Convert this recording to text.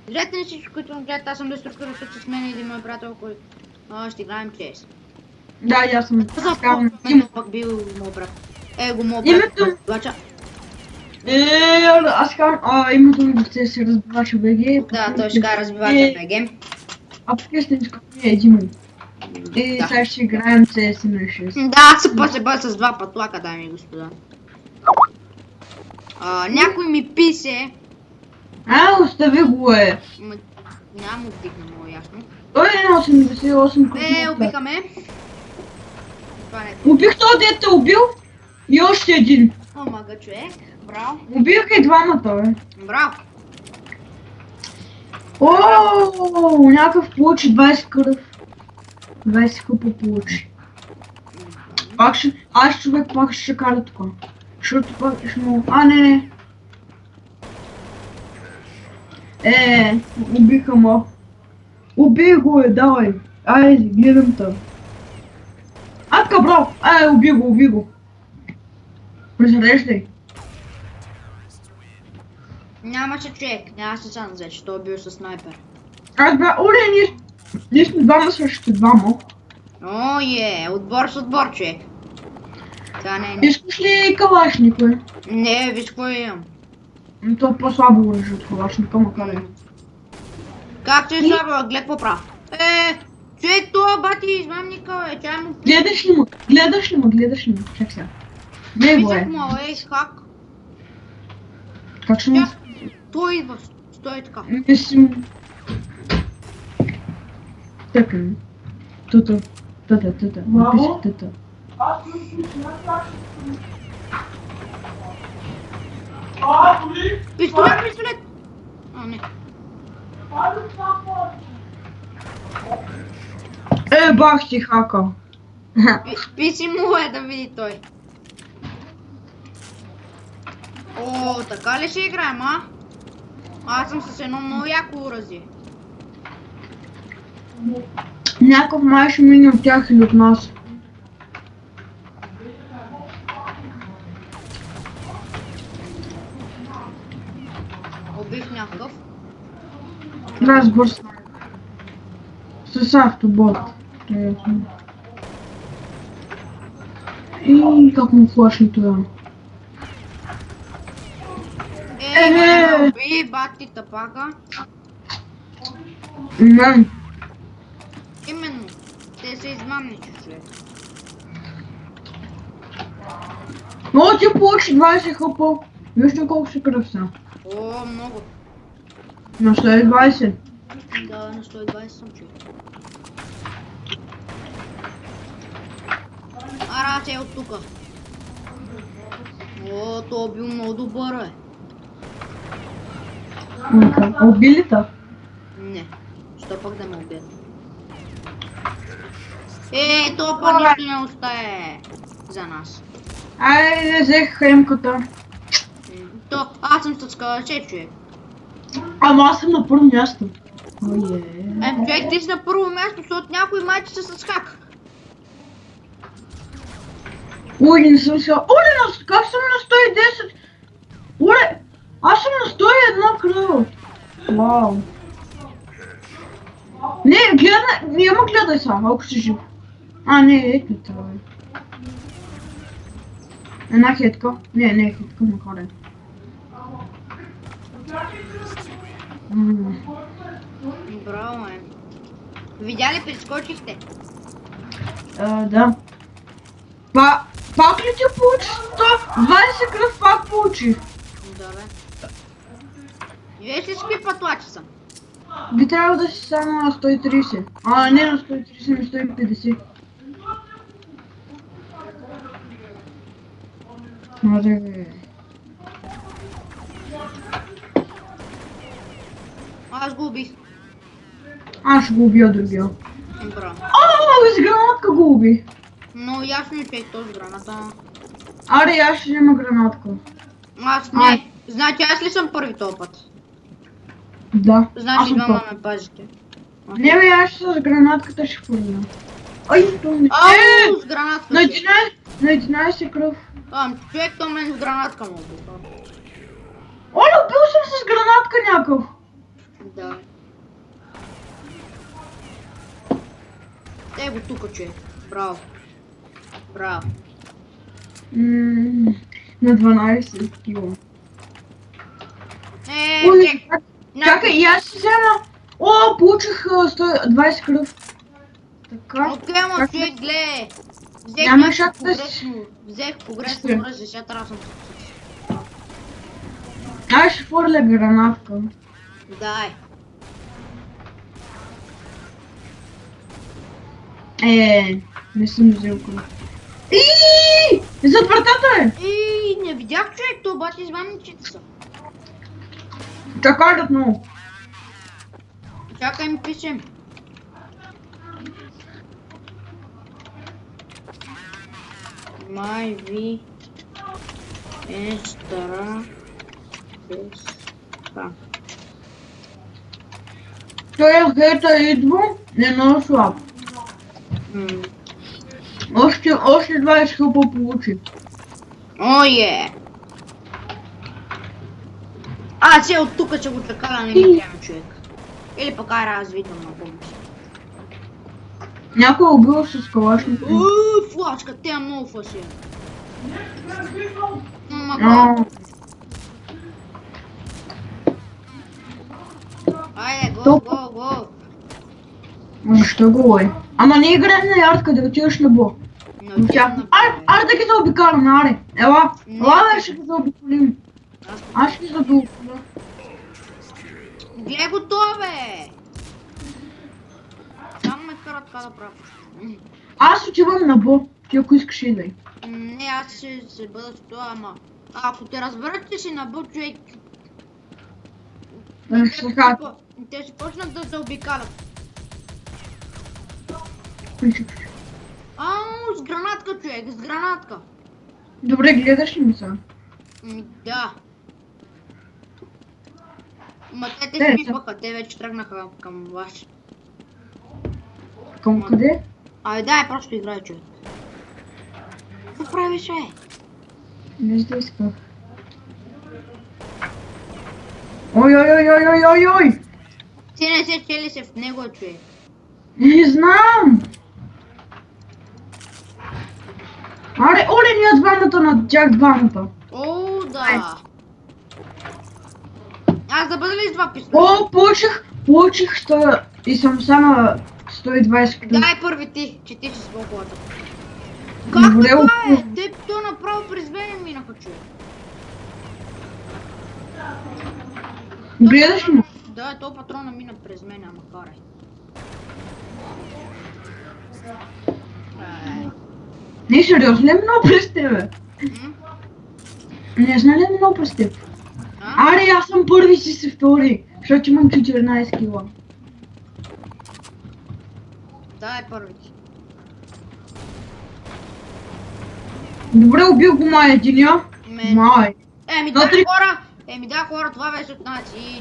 Здравейте на всички, които ме гледат, аз съм Деструктор, тук с мен един мой приятел, който ще играем CS. Да, и аз съм. Казвам, мен пък бил моят брат. Го моят брат. Името... Плача. Аз казвам, името ми въобще се разбиваше БГ. Да, той ще кара разбивателя БГ. А пък истинско ми е Димон. Да. Сега ще играем CS на 6. Да, се бъде с два пътлака, дами и господа. Някой ми писе. Остави го Няма му вдигна много ясно. Той е на 88. Убиха ме. Това не е. Убих този, дете убил. И още един. О, мага човек. Браво. Убиха и двамата, бе. Браво. Някакъв получи 20 кръв. 20 хъпа получи. Пак ще... Аз човек пак ще кара така. Защото пак ще му... Не. Убиха му. Убий го, давай. Айде, гледам те. Така, браво. Уби го. Презареждай. Нямаше човек. Няма се сам взе, че той е бил със снайпер. Ние сме двама срещу двама. Отбор с отбор, човек. Това не е. Искаш ли калашника? Не, виж какво имам. То е по-слабо лъжи от калашника, макар е. Както е слабо, глед по-прав. Човек, това бати измамника, чай му... Гледаш ли му? Чак сега. Него Писах му, с хак. Как ще му... Той идва, стой така. Мислим... Така. Тута. Напиши тута. Пистолет! Не. Бах ти хака. Писи му да види той. Така ли ще играем, Аз съм с едно много яко урази. Някакъв май ще мине от тях или от нас. Убих някакъв. Разбърс. С автобот. И как му флашни това? Уби, бати тапака. Именно. Те са измамничи, човек. Но ти получи 20 хъпа. Виж на колко си кръв са. Много. На 120. Да, на 120 съм човек. Раче от тука. Това бил много добър, Уби ли та? Не. Що пък да ме убият? Това пък нищо не остае за нас. Айде, взех хемката. Аз съм с калаче, човек. Ама аз съм на първо място. Човек, ти си на първо място, защото някои майче са с хак. Не съм сега. Как съм на 110? Аз съм на 101 кръв. Вау. Не, гледай само, ако си жив. Не, ето това е. Една хетка. Не е хетка, макар е. Браво, Видя ли, прескочихте? Да. Пак ли ти получи 120 кръв, пак получи? Да, бе. Виж ли с какви пътлачи съм? Би трябвало да си само на 130. Не на 130, на 150. Аз го убих. Аз ще го убия другия. Браво. С гранатка го уби. Но ясно е, че е този граната. Аз ще взема гранатка. Аз не. Значи аз ли съм първи този път? Да. Значи двама ме пазите. Не бе, аз с гранатката ще хвърля. С гранатката си. На 11 кръв. Човек, то мен с гранатка му убил. Убил съм с гранатка някакъв. Да. Его тук, човек. Браво. Браво. На 12 кило. Ой, Чакай, и аз си взема. О, получих 120 кръв. Така. окей, ама как- човек, гледай. Взех Няма някакво шанс да погрешно. Взех погрешно Ще. оръжие, сега трябва да съм Аз ще фърля гранатка. Дай. Не съм взел кръв. Зад вратата е! И не видях човек, то обаче измамничите са. Чакай отново. Чакай ми пишем. Май ви е стара без пак. Той хейта идва, не е много слаб. Още 20 хъпа получи. Ое! А, че от тука ще го чакала, не ми приема човек. Или пък айде аз видам на помощ. Някой е убил с калашника. Флашка, тя много фасия. Ама А, го. Айде, го, Толкова. го, го. Защо го е? Ама не играем на ярдка, да отиваш на бо. Аре да ги заобикалям, аре. Ела, бе, ще ги заобиколим. Аз ще ги заобиколя. Гледай го това, бе! Само ме кара така да правя. Аз отивам на бо, ти ако искаш идай. Не, аз ще се бъда с това, ама... Ако те разберат, че си набъл човек... Сега, Те ще почнат да обикалят. Ау, с гранатка, човек, с гранатка. добре, гледаш ли ми сега? Да. Ма те Те, се пипаха, те вече тръгнаха към вас. Към къде? Абе дай, просто играй, човек. Какво правиш, бе? Не исках. Ой! Ти не се чели се в него, човек. Не знам! Аре, оле, ние двамата на тях двамата. О, да. Аз да бъда ли с два пистолета? О, получих 100 и съм само 120 кръв. Дай първи ти, че ти ще си по-плата. Как Добре, така е? окей. Те то направо през мене минаха, човек. Гледаш ли? Да, то патрона мина през мене, ама карай. Не, сериозно ли много през тебе? Не знам ли много през теб? Аре, аз съм първи, си втори, защото имам 14 кила. Дай първи ти. Добре, убил го май единия. Мен. Май. Еми На да три- хора, това беше от нас и